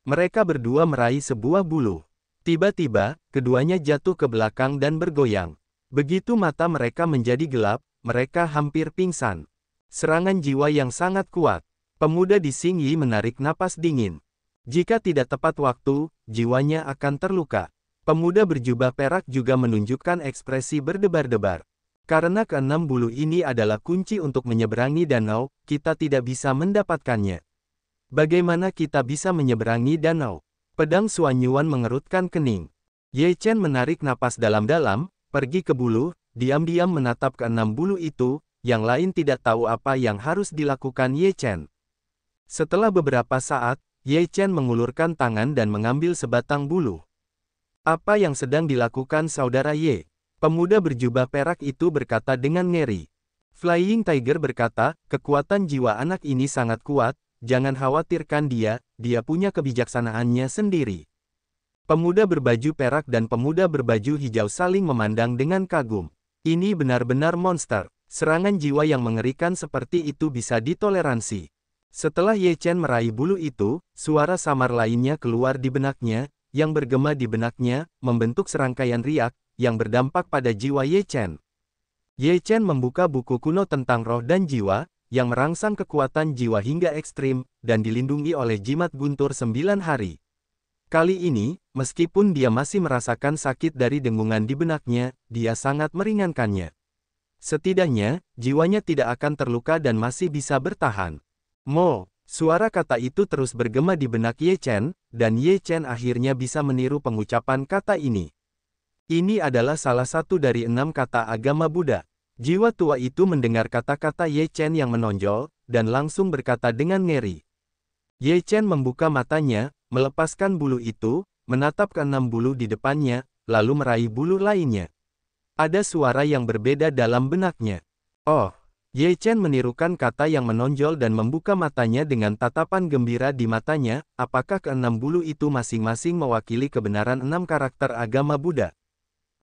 Mereka berdua meraih sebuah bulu. Tiba-tiba, keduanya jatuh ke belakang dan bergoyang. Begitu mata mereka menjadi gelap, mereka hampir pingsan. Serangan jiwa yang sangat kuat. Pemuda di Xing Yi menarik napas dingin. Jika tidak tepat waktu, jiwanya akan terluka. Pemuda berjubah perak juga menunjukkan ekspresi berdebar-debar. Karena keenam bulu ini adalah kunci untuk menyeberangi danau, kita tidak bisa mendapatkannya. Bagaimana kita bisa menyeberangi danau? Pedang Xuan Yuan mengerutkan kening. Ye Chen menarik napas dalam-dalam, pergi ke bulu, diam-diam menatap keenam bulu itu, yang lain tidak tahu apa yang harus dilakukan Ye Chen. Setelah beberapa saat, Ye Chen mengulurkan tangan dan mengambil sebatang bulu. "Apa yang sedang dilakukan saudara Ye?" Pemuda berjubah perak itu berkata dengan ngeri. Flying Tiger berkata, "Kekuatan jiwa anak ini sangat kuat, jangan khawatirkan dia, dia punya kebijaksanaannya sendiri." Pemuda berbaju perak dan pemuda berbaju hijau saling memandang dengan kagum. Ini benar-benar monster. Serangan jiwa yang mengerikan seperti itu bisa ditoleransi. Setelah Ye Chen meraih bulu itu, suara samar lainnya keluar di benaknya, yang bergema di benaknya, membentuk serangkaian riak, yang berdampak pada jiwa Ye Chen. Ye Chen membuka buku kuno tentang roh dan jiwa, yang merangsang kekuatan jiwa hingga ekstrim, dan dilindungi oleh jimat guntur 9 hari. Kali ini, meskipun dia masih merasakan sakit dari dengungan di benaknya, dia sangat meringankannya. Setidaknya, jiwanya tidak akan terluka dan masih bisa bertahan. Mo, suara kata itu terus bergema di benak Ye Chen, dan Ye Chen akhirnya bisa meniru pengucapan kata ini. Ini adalah salah satu dari 6 kata agama Buddha. Jiwa tua itu mendengar kata-kata Ye Chen yang menonjol, dan langsung berkata dengan ngeri. Ye Chen membuka matanya, melepaskan bulu itu, menatap ke 6 bulu di depannya, lalu meraih bulu lainnya. Ada suara yang berbeda dalam benaknya. "Oh." Ye Chen menirukan kata yang menonjol dan membuka matanya dengan tatapan gembira di matanya, apakah keenam bulu itu masing-masing mewakili kebenaran 6 karakter agama Buddha?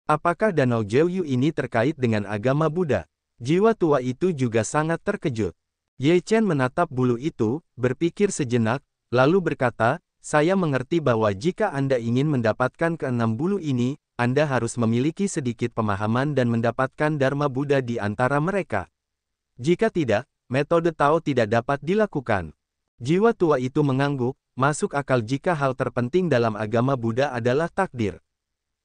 Apakah Danau Jiuyu ini terkait dengan agama Buddha? Jiwa tua itu juga sangat terkejut. Ye Chen menatap bulu itu, berpikir sejenak, lalu berkata, "Saya mengerti bahwa jika Anda ingin mendapatkan keenam bulu ini, Anda harus memiliki sedikit pemahaman dan mendapatkan Dharma Buddha di antara mereka. Jika tidak, metode Tao tidak dapat dilakukan." Jiwa tua itu mengangguk, masuk akal jika hal terpenting dalam agama Buddha adalah takdir.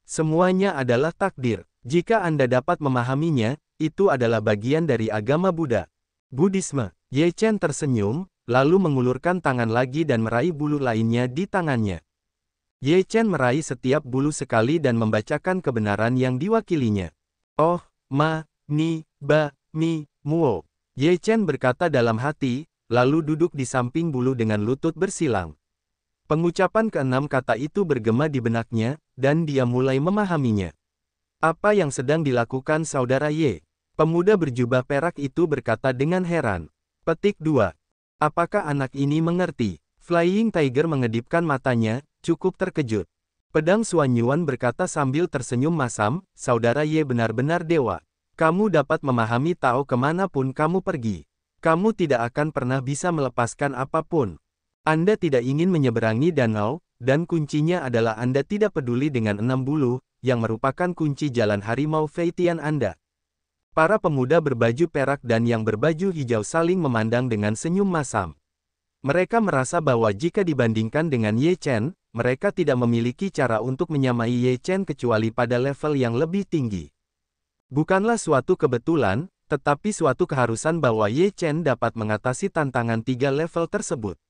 Semuanya adalah takdir. Jika Anda dapat memahaminya, itu adalah bagian dari agama Buddha. Buddhisme. Ye Chen tersenyum, lalu mengulurkan tangan lagi dan meraih bulu lainnya di tangannya. Ye Chen meraih setiap bulu sekali dan membacakan kebenaran yang diwakilinya. "Oh, ma, ni, ba, mi, muo." Ye Chen berkata dalam hati, lalu duduk di samping bulu dengan lutut bersilang. Pengucapan keenam kata itu bergema di benaknya, dan dia mulai memahaminya. "Apa yang sedang dilakukan saudara Ye?" Pemuda berjubah perak itu berkata dengan heran. Petik 2. Apakah anak ini mengerti? Flying Tiger mengedipkan matanya, cukup terkejut. Pedang Xuan Yuan berkata sambil tersenyum masam, "Saudara Ye benar-benar dewa. Kamu dapat memahami Tao kemanapun kamu pergi." Kamu tidak akan pernah bisa melepaskan apapun. Anda tidak ingin menyeberangi danau, dan kuncinya adalah Anda tidak peduli dengan 6 buluh, yang merupakan kunci jalan harimau Feitian Anda. Para pemuda berbaju perak dan yang berbaju hijau saling memandang dengan senyum masam. Mereka merasa bahwa jika dibandingkan dengan Ye Chen, mereka tidak memiliki cara untuk menyamai Ye Chen kecuali pada level yang lebih tinggi. Bukanlah suatu kebetulan, tetapi suatu keharusan bahwa Ye Chen dapat mengatasi tantangan 3 level tersebut.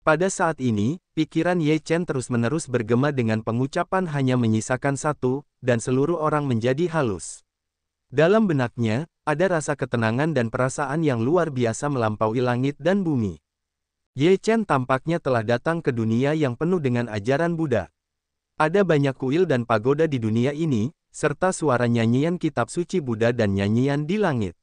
Pada saat ini, pikiran Ye Chen terus-menerus bergema dengan pengucapan hanya menyisakan 1, dan seluruh orang menjadi halus. Dalam benaknya, ada rasa ketenangan dan perasaan yang luar biasa melampaui langit dan bumi. Ye Chen tampaknya telah datang ke dunia yang penuh dengan ajaran Buddha. Ada banyak kuil dan pagoda di dunia ini, serta suara nyanyian kitab suci Buddha dan nyanyian di langit.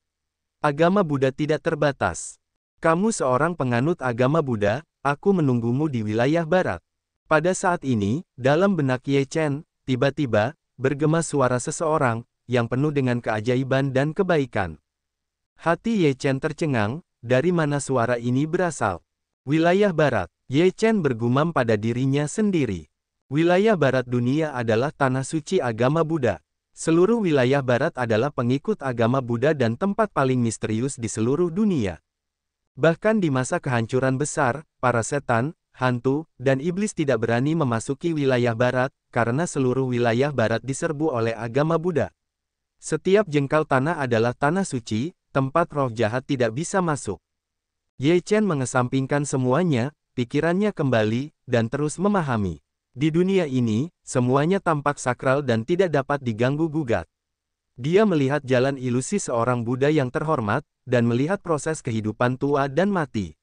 Agama Buddha tidak terbatas. Kamu seorang penganut agama Buddha, aku menunggumu di wilayah barat. Pada saat ini, dalam benak Ye Chen, tiba-tiba, bergema suara seseorang, yang penuh dengan keajaiban dan kebaikan. Hati Ye Chen tercengang, dari mana suara ini berasal? Wilayah barat, Ye Chen bergumam pada dirinya sendiri. Wilayah barat dunia adalah tanah suci agama Buddha. Seluruh wilayah barat adalah pengikut agama Buddha dan tempat paling misterius di seluruh dunia. Bahkan di masa kehancuran besar, para setan, hantu, dan iblis tidak berani memasuki wilayah barat, karena seluruh wilayah barat diserbu oleh agama Buddha. Setiap jengkal tanah adalah tanah suci, tempat roh jahat tidak bisa masuk. Ye Chen mengesampingkan semuanya, pikirannya kembali, dan terus memahami. Di dunia ini, semuanya tampak sakral dan tidak dapat diganggu-gugat. Dia melihat jalan ilusi seorang Buddha yang terhormat, dan melihat proses kehidupan tua dan mati.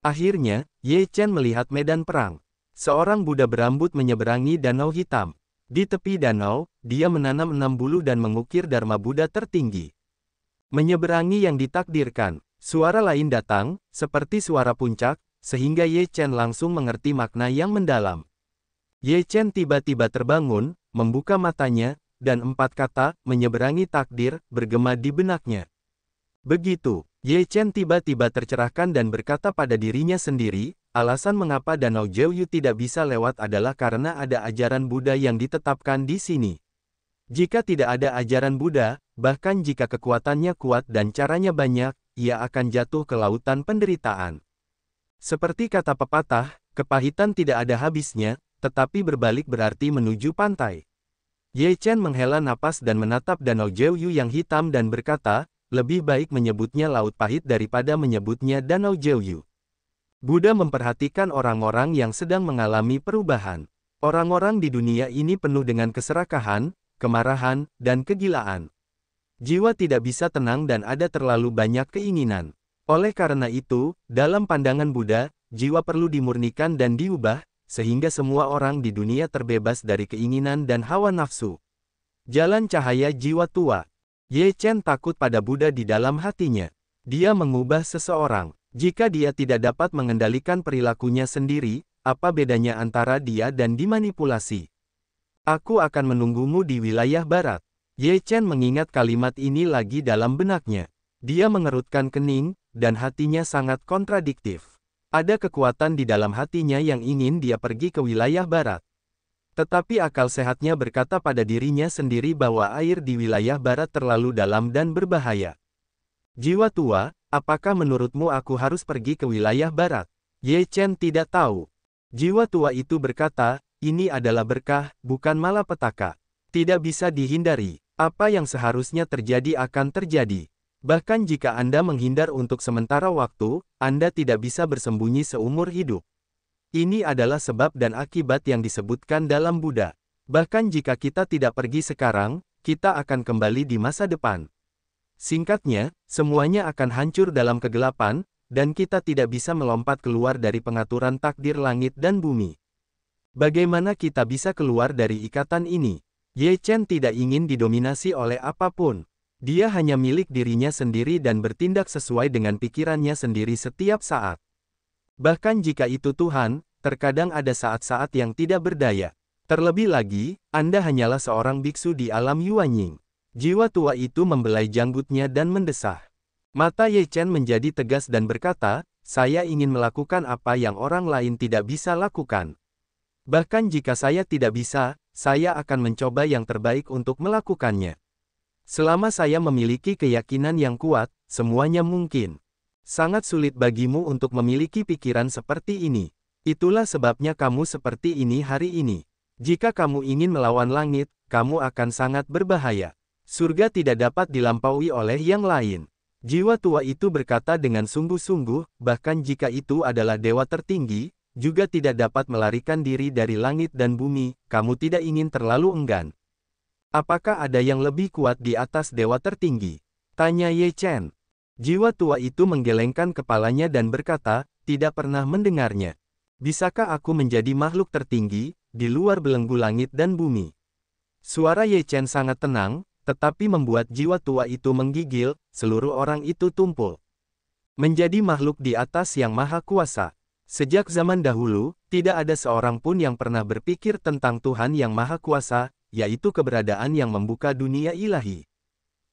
Akhirnya, Ye Chen melihat medan perang. Seorang Buddha berambut menyeberangi danau hitam. Di tepi danau, dia menanam 6 buluh dan mengukir Dharma Buddha tertinggi. Menyeberangi yang ditakdirkan, suara lain datang, seperti suara puncak, sehingga Ye Chen langsung mengerti makna yang mendalam. Ye Chen tiba-tiba terbangun, membuka matanya, dan 4 kata, menyeberangi takdir, bergema di benaknya. Begitu, Ye Chen tiba-tiba tercerahkan dan berkata pada dirinya sendiri, alasan mengapa Danau Jiuyu tidak bisa lewat adalah karena ada ajaran Buddha yang ditetapkan di sini. Jika tidak ada ajaran Buddha, bahkan jika kekuatannya kuat dan caranya banyak, ia akan jatuh ke lautan penderitaan. Seperti kata pepatah, kepahitan tidak ada habisnya, tetapi berbalik berarti menuju pantai. Ye Chen menghela napas dan menatap Danau Jiuyu yang hitam dan berkata, lebih baik menyebutnya laut pahit daripada menyebutnya Danau Jiuyu. Buddha memperhatikan orang-orang yang sedang mengalami perubahan. Orang-orang di dunia ini penuh dengan keserakahan, kemarahan, dan kegilaan. Jiwa tidak bisa tenang dan ada terlalu banyak keinginan. Oleh karena itu, dalam pandangan Buddha, jiwa perlu dimurnikan dan diubah, sehingga semua orang di dunia terbebas dari keinginan dan hawa nafsu. Jalan cahaya jiwa tua. Ye Chen takut pada Buddha di dalam hatinya. Dia mengubah seseorang. Jika dia tidak dapat mengendalikan perilakunya sendiri, apa bedanya antara dia dan dimanipulasi? Aku akan menunggumu di wilayah barat. Ye Chen mengingat kalimat ini lagi dalam benaknya. Dia mengerutkan kening, dan hatinya sangat kontradiktif. Ada kekuatan di dalam hatinya yang ingin dia pergi ke wilayah barat. Tetapi akal sehatnya berkata pada dirinya sendiri bahwa air di wilayah barat terlalu dalam dan berbahaya. Jiwa tua, apakah menurutmu aku harus pergi ke wilayah barat? Ye Chen tidak tahu. Jiwa tua itu berkata, ini adalah berkah, bukan malapetaka. Tidak bisa dihindari. Apa yang seharusnya terjadi akan terjadi. Bahkan jika Anda menghindar untuk sementara waktu, Anda tidak bisa bersembunyi seumur hidup. Ini adalah sebab dan akibat yang disebutkan dalam Buddha. Bahkan jika kita tidak pergi sekarang, kita akan kembali di masa depan. Singkatnya, semuanya akan hancur dalam kegelapan, dan kita tidak bisa melompat keluar dari pengaturan takdir langit dan bumi. Bagaimana kita bisa keluar dari ikatan ini? Ye Chen tidak ingin didominasi oleh apapun. Dia hanya milik dirinya sendiri dan bertindak sesuai dengan pikirannya sendiri setiap saat. Bahkan jika itu Tuhan, terkadang ada saat-saat yang tidak berdaya. Terlebih lagi, Anda hanyalah seorang biksu di alam Yuanying. Jiwa tua itu membelai janggutnya dan mendesah. Mata Ye Chen menjadi tegas dan berkata, saya ingin melakukan apa yang orang lain tidak bisa lakukan. Bahkan jika saya tidak bisa, saya akan mencoba yang terbaik untuk melakukannya. Selama saya memiliki keyakinan yang kuat, semuanya mungkin. Sangat sulit bagimu untuk memiliki pikiran seperti ini. Itulah sebabnya kamu seperti ini hari ini. Jika kamu ingin melawan langit, kamu akan sangat berbahaya. Surga tidak dapat dilampaui oleh yang lain. Jiwa tua itu berkata dengan sungguh-sungguh, bahkan jika itu adalah dewa tertinggi, juga tidak dapat melarikan diri dari langit dan bumi, kamu tidak ingin terlalu enggan. Apakah ada yang lebih kuat di atas dewa tertinggi? Tanya Ye Chen. Jiwa tua itu menggelengkan kepalanya dan berkata, tidak pernah mendengarnya. Bisakah aku menjadi makhluk tertinggi, di luar belenggu langit dan bumi? Suara Ye Chen sangat tenang, tetapi membuat jiwa tua itu menggigil, seluruh orang itu tumpul. Menjadi makhluk di atas yang maha kuasa. Sejak zaman dahulu, tidak ada seorang pun yang pernah berpikir tentang Tuhan yang maha kuasa, yaitu keberadaan yang membuka dunia ilahi.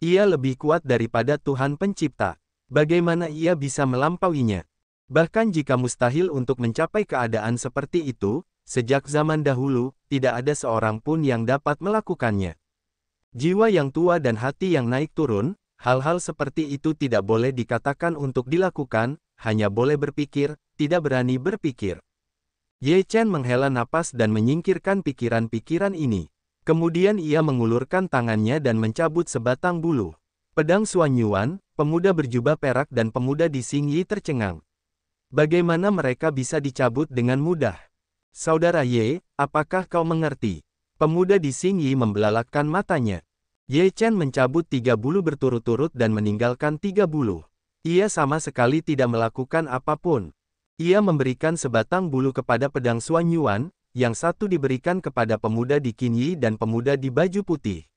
Ia lebih kuat daripada Tuhan Pencipta. Bagaimana ia bisa melampauinya? Bahkan jika mustahil untuk mencapai keadaan seperti itu, sejak zaman dahulu, tidak ada seorang pun yang dapat melakukannya. Jiwa yang tua dan hati yang naik turun, hal-hal seperti itu tidak boleh dikatakan untuk dilakukan, hanya boleh berpikir, tidak berani berpikir. Ye Chen menghela napas dan menyingkirkan pikiran-pikiran ini. Kemudian ia mengulurkan tangannya dan mencabut sebatang bulu. Pedang Xuan Yuan, pemuda berjubah perak dan pemuda di Xingyi tercengang. Bagaimana mereka bisa dicabut dengan mudah? Saudara Ye, apakah kau mengerti? Pemuda di Xingyi membelalakkan matanya. Ye Chen mencabut 3 bulu berturut-turut dan meninggalkan 3 bulu. Ia sama sekali tidak melakukan apapun. Ia memberikan sebatang bulu kepada pedang Xuan Yuan, yang satu diberikan kepada pemuda di Qinyi dan pemuda di baju putih.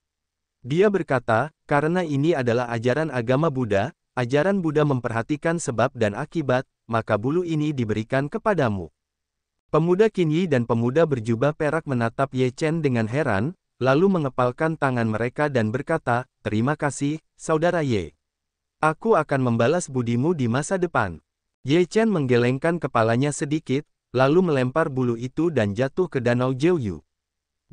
Dia berkata, karena ini adalah ajaran agama Buddha, ajaran Buddha memperhatikan sebab dan akibat, maka bulu ini diberikan kepadamu. Pemuda Qinyi dan pemuda berjubah perak menatap Ye Chen dengan heran, lalu mengepalkan tangan mereka dan berkata, terima kasih, saudara Ye. Aku akan membalas budimu di masa depan. Ye Chen menggelengkan kepalanya sedikit, lalu melempar bulu itu dan jatuh ke danau Jiuyu.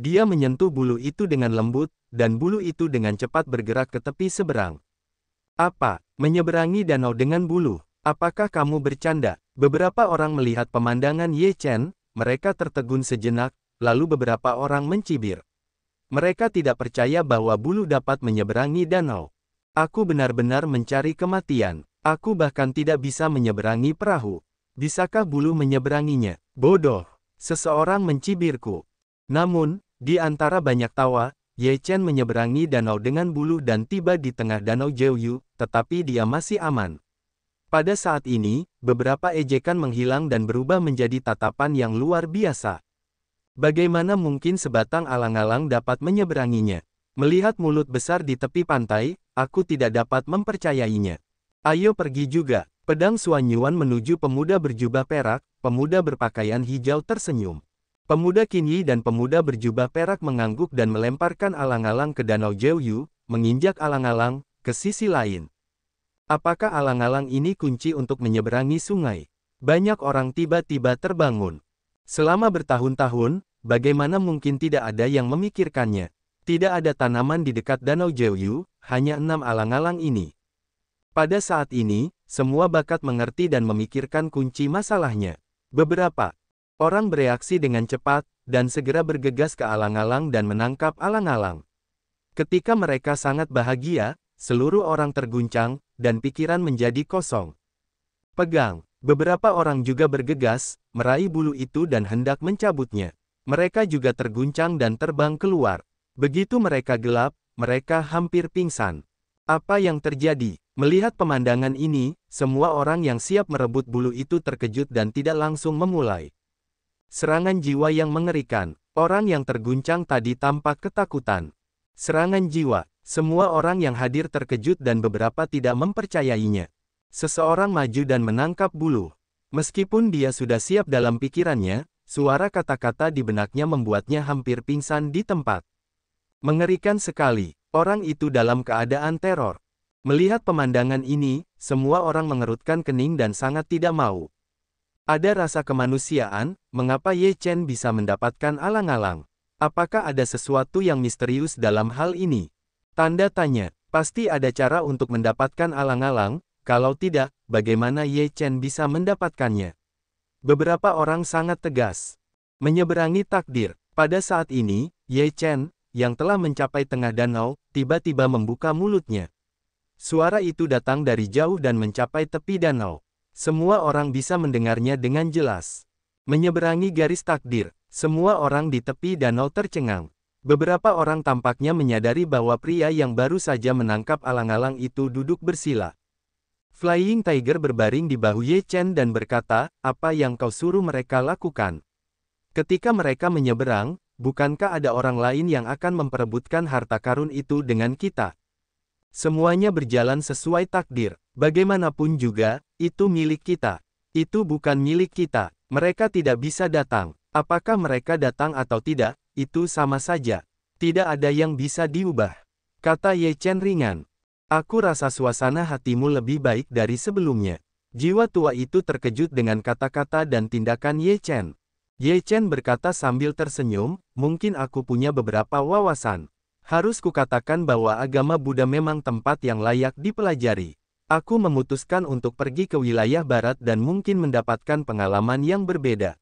Dia menyentuh bulu itu dengan lembut, dan bulu itu dengan cepat bergerak ke tepi seberang. Apa? Menyeberangi danau dengan bulu? Apakah kamu bercanda? Beberapa orang melihat pemandangan Ye Chen, mereka tertegun sejenak, lalu beberapa orang mencibir. Mereka tidak percaya bahwa bulu dapat menyeberangi danau. Aku benar-benar mencari kematian. Aku bahkan tidak bisa menyeberangi perahu. Bisakah bulu menyeberanginya? Bodoh! Seseorang mencibirku. Namun, di antara banyak tawa, Ye Chen menyeberangi danau dengan bulu dan tiba di tengah danau Jiuyu, tetapi dia masih aman. Pada saat ini, beberapa ejekan menghilang dan berubah menjadi tatapan yang luar biasa. Bagaimana mungkin sebatang alang-alang dapat menyeberanginya? Melihat mulut besar di tepi pantai, aku tidak dapat mempercayainya. Ayo pergi juga. Pedang Xuan Yuan menuju pemuda berjubah perak, pemuda berpakaian hijau tersenyum. Pemuda Qinyi dan pemuda berjubah perak mengangguk dan melemparkan alang-alang ke danau Jiuyu, menginjak alang-alang ke sisi lain. Apakah alang-alang ini kunci untuk menyeberangi sungai? Banyak orang tiba-tiba terbangun. Selama bertahun-tahun, bagaimana mungkin tidak ada yang memikirkannya? Tidak ada tanaman di dekat danau Jiuyu, hanya 6 alang-alang ini. Pada saat ini, semua bakat mengerti dan memikirkan kunci masalahnya. Beberapa orang bereaksi dengan cepat, dan segera bergegas ke alang-alang dan menangkap alang-alang. Ketika mereka sangat bahagia, seluruh orang terguncang, dan pikiran menjadi kosong. Pegang. Beberapa orang juga bergegas, meraih bulu itu dan hendak mencabutnya. Mereka juga terguncang dan terbang keluar. Begitu mereka gelap, mereka hampir pingsan. Apa yang terjadi? Melihat pemandangan ini, semua orang yang siap merebut bulu itu terkejut dan tidak langsung memulai serangan jiwa yang mengerikan. Orang yang terguncang tadi tampak ketakutan. Serangan jiwa. Semua orang yang hadir terkejut dan beberapa tidak mempercayainya. Seseorang maju dan menangkap bulu. Meskipun dia sudah siap dalam pikirannya, suara kata-kata di benaknya membuatnya hampir pingsan di tempat. Mengerikan sekali. Orang itu dalam keadaan teror. Melihat pemandangan ini, semua orang mengerutkan kening dan sangat tidak mau. Ada rasa kemanusiaan, mengapa Ye Chen bisa mendapatkan alang-alang? Apakah ada sesuatu yang misterius dalam hal ini? Tanda tanya, pasti ada cara untuk mendapatkan alang-alang, kalau tidak, bagaimana Ye Chen bisa mendapatkannya? Beberapa orang sangat tegas. Menyeberangi takdir. Pada saat ini, Ye Chen, yang telah mencapai tengah danau, tiba-tiba membuka mulutnya. Suara itu datang dari jauh dan mencapai tepi danau. Semua orang bisa mendengarnya dengan jelas. Menyeberangi garis takdir, semua orang di tepi danau tercengang. Beberapa orang tampaknya menyadari bahwa pria yang baru saja menangkap alang-alang itu duduk bersila. Flying Tiger berbaring di bahu Ye Chen dan berkata, "Apa yang kau suruh mereka lakukan? Ketika mereka menyeberang, bukankah ada orang lain yang akan memperebutkan harta karun itu dengan kita? Semuanya berjalan sesuai takdir. Bagaimanapun juga, itu milik kita. Itu bukan milik kita. Mereka tidak bisa datang. Apakah mereka datang atau tidak, itu sama saja. Tidak ada yang bisa diubah," kata Ye Chen ringan. "Aku rasa suasana hatimu lebih baik dari sebelumnya." Jiwa tua itu terkejut dengan kata-kata dan tindakan Ye Chen. Ye Chen berkata sambil tersenyum, "Mungkin aku punya beberapa wawasan. Harus kukatakan bahwa agama Buddha memang tempat yang layak dipelajari. Aku memutuskan untuk pergi ke wilayah barat dan mungkin mendapatkan pengalaman yang berbeda."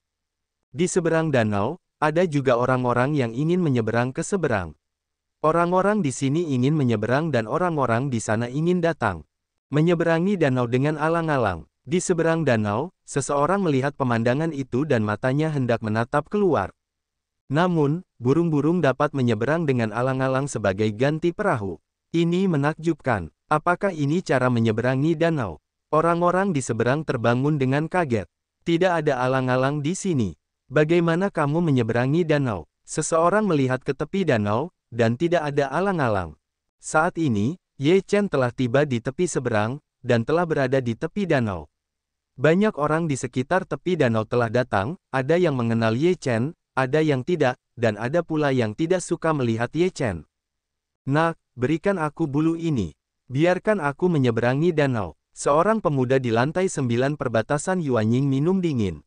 Di seberang danau, ada juga orang-orang yang ingin menyeberang ke seberang. Orang-orang di sini ingin menyeberang dan orang-orang di sana ingin datang. Menyeberangi danau dengan alang-alang. Di seberang danau, seseorang melihat pemandangan itu dan matanya hendak menatap keluar. Namun, burung-burung dapat menyeberang dengan alang-alang sebagai ganti perahu. Ini menakjubkan. Apakah ini cara menyeberangi danau? Orang-orang di seberang terbangun dengan kaget. Tidak ada alang-alang di sini. Bagaimana kamu menyeberangi danau? Seseorang melihat ke tepi danau, dan tidak ada alang-alang. Saat ini, Ye Chen telah tiba di tepi seberang, dan telah berada di tepi danau. Banyak orang di sekitar tepi danau telah datang, ada yang mengenal Ye Chen, ada yang tidak, dan ada pula yang tidak suka melihat Ye Chen. "Nak, berikan aku bulu ini. Biarkan aku menyeberangi danau." Seorang pemuda di lantai 9 perbatasan Yuanying minum dingin.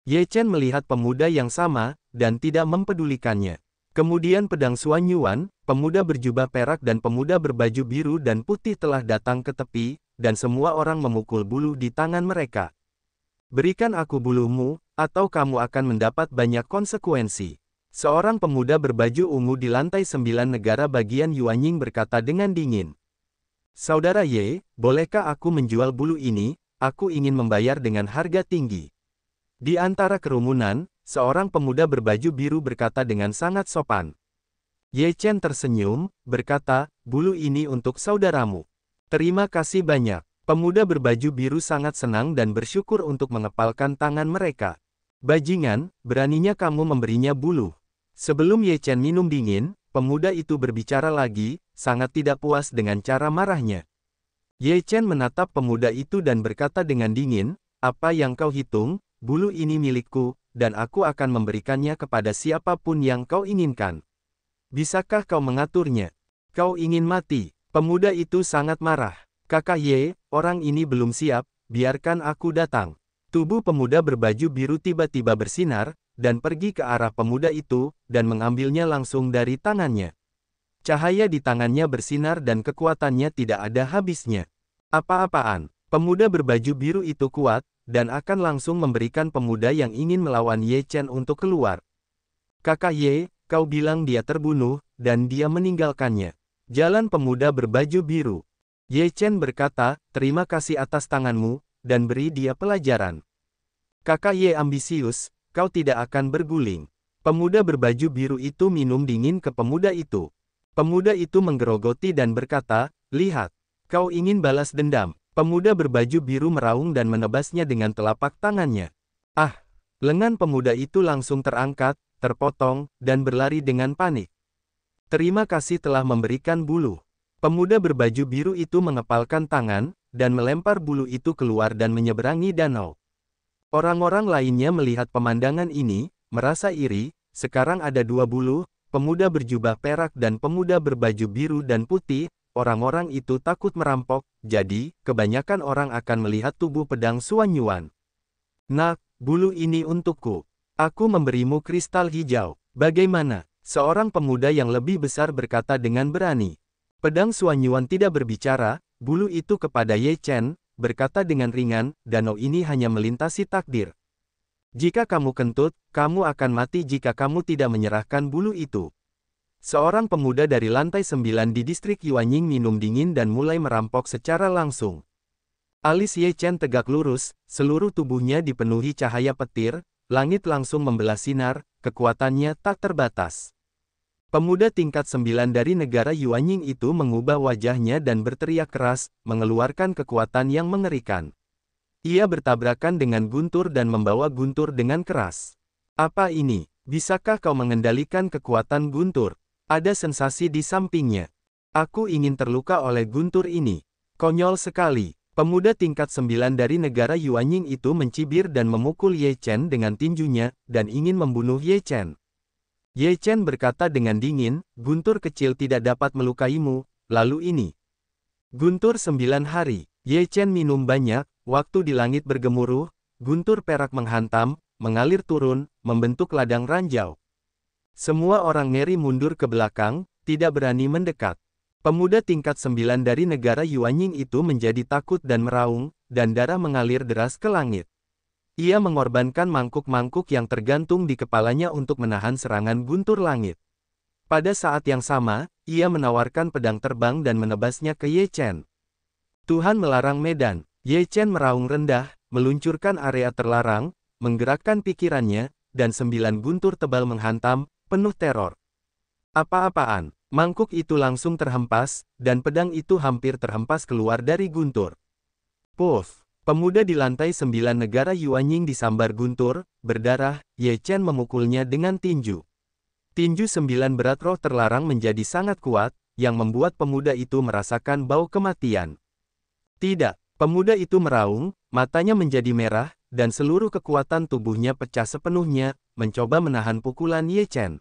Ye Chen melihat pemuda yang sama, dan tidak mempedulikannya. Kemudian pedang Xuan Yuan, pemuda berjubah perak dan pemuda berbaju biru dan putih telah datang ke tepi, dan semua orang memukul bulu di tangan mereka. "Berikan aku bulumu, atau kamu akan mendapat banyak konsekuensi." Seorang pemuda berbaju ungu di lantai 9 negara bagian Yuanying berkata dengan dingin. "Saudara Ye, bolehkah aku menjual bulu ini? Aku ingin membayar dengan harga tinggi." Di antara kerumunan, seorang pemuda berbaju biru berkata dengan sangat sopan. Ye Chen tersenyum, berkata, "Bulu ini untuk saudaramu." "Terima kasih banyak." Pemuda berbaju biru sangat senang dan bersyukur untuk mengepalkan tangan mereka. "Bajingan, beraninya kamu memberinya bulu." Sebelum Ye Chen minum dingin, pemuda itu berbicara lagi, sangat tidak puas dengan cara marahnya. Ye Chen menatap pemuda itu dan berkata dengan dingin, "Apa yang kau hitung? Bulu ini milikku, dan aku akan memberikannya kepada siapapun yang kau inginkan. Bisakah kau mengaturnya? Kau ingin mati?" Pemuda itu sangat marah. "Kakak Ye, orang ini belum siap, biarkan aku datang." Tubuh pemuda berbaju biru tiba-tiba bersinar, dan pergi ke arah pemuda itu, dan mengambilnya langsung dari tangannya. Cahaya di tangannya bersinar dan kekuatannya tidak ada habisnya. "Apa-apaan?" Pemuda berbaju biru itu kuat, dan akan langsung memberikan pemuda yang ingin melawan Ye Chen untuk keluar. "Kakak Ye, kau bilang dia terbunuh, dan dia meninggalkannya." Jalan pemuda berbaju biru. Ye Chen berkata, "Terima kasih atas tanganmu, dan beri dia pelajaran." "Kakak Ye ambisius, kau tidak akan berguling." Pemuda berbaju biru itu minum dingin ke pemuda itu. Pemuda itu menggerogoti dan berkata, "Lihat, kau ingin balas dendam." Pemuda berbaju biru meraung dan menebasnya dengan telapak tangannya. Ah! Lengan pemuda itu langsung terangkat, terpotong, dan berlari dengan panik. "Terima kasih telah memberikan bulu." Pemuda berbaju biru itu mengepalkan tangan, dan melempar bulu itu keluar dan menyeberangi danau. Orang-orang lainnya melihat pemandangan ini, merasa iri. Sekarang ada dua bulu, pemuda berjubah perak dan pemuda berbaju biru dan putih. orang-orang itu takut merampok, jadi, kebanyakan orang akan melihat tubuh pedang Xuan Yuan. Nak, bulu ini untukku. Aku memberimu kristal hijau. Bagaimana? Seorang pemuda yang lebih besar berkata dengan berani. Pedang Xuan Yuan tidak berbicara, bulu itu kepada Ye Chen, berkata dengan ringan, danau ini hanya melintasi takdir. Jika kamu kentut, kamu akan mati jika kamu tidak menyerahkan bulu itu. Seorang pemuda dari lantai 9 di distrik Yuanying minum dingin dan mulai merampok secara langsung. Alis Ye Chen tegak lurus, seluruh tubuhnya dipenuhi cahaya petir, langit langsung membelah sinar, kekuatannya tak terbatas. Pemuda tingkat 9 dari negara Yuanying itu mengubah wajahnya dan berteriak keras, mengeluarkan kekuatan yang mengerikan. Ia bertabrakan dengan guntur dan membawa guntur dengan keras. Apa ini? Bisakah kau mengendalikan kekuatan guntur? Ada sensasi di sampingnya. Aku ingin terluka oleh guntur ini. Konyol sekali. Pemuda tingkat 9 dari negara Yuanying itu mencibir dan memukul Ye Chen dengan tinjunya, dan ingin membunuh Ye Chen. Ye Chen berkata dengan dingin, guntur kecil tidak dapat melukaimu, lalu ini. Guntur 9 hari. Ye Chen minum banyak, waktu di langit bergemuruh, guntur perak menghantam, mengalir turun, membentuk ladang ranjau. Semua orang ngeri mundur ke belakang, tidak berani mendekat. Pemuda tingkat 9 dari negara Yuanying itu menjadi takut dan meraung, dan darah mengalir deras ke langit. Ia mengorbankan mangkuk-mangkuk yang tergantung di kepalanya untuk menahan serangan guntur langit. Pada saat yang sama, ia menawarkan pedang terbang dan menebasnya ke Ye Chen. Tuhan melarang medan. Ye Chen meraung rendah, meluncurkan area terlarang, menggerakkan pikirannya, dan 9 guntur tebal menghantam, penuh teror. Apa-apaan? Mangkuk itu langsung terhempas, dan pedang itu hampir terhempas keluar dari guntur. Puff! Pemuda di lantai 9 negara Yuanying disambar guntur, berdarah, Ye Chen memukulnya dengan tinju. Tinju 9 berat roh terlarang menjadi sangat kuat, yang membuat pemuda itu merasakan bau kematian. Tidak, pemuda itu meraung, matanya menjadi merah, dan seluruh kekuatan tubuhnya pecah sepenuhnya, mencoba menahan pukulan Ye Chen.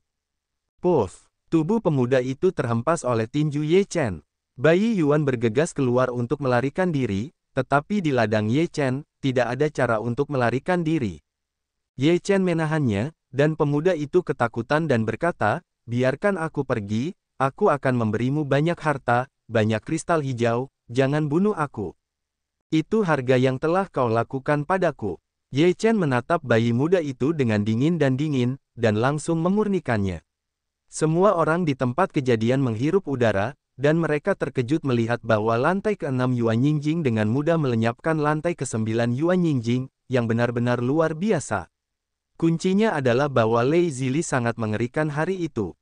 Puff! Tubuh pemuda itu terhempas oleh tinju Ye Chen. Bayi Yuan bergegas keluar untuk melarikan diri, tetapi di ladang Ye Chen, tidak ada cara untuk melarikan diri. Ye Chen menahannya, dan pemuda itu ketakutan dan berkata, biarkan aku pergi, aku akan memberimu banyak harta, banyak kristal hijau, jangan bunuh aku. Itu harga yang telah kau lakukan padaku. Ye Chen menatap bayi muda itu dengan dingin, dan langsung memurnikannya. Semua orang di tempat kejadian menghirup udara, dan mereka terkejut melihat bahwa lantai ke-6 Yuanying dengan mudah melenyapkan lantai ke-9 Yuanying, yang benar-benar luar biasa. Kuncinya adalah bahwa Lei Zili sangat mengerikan hari itu.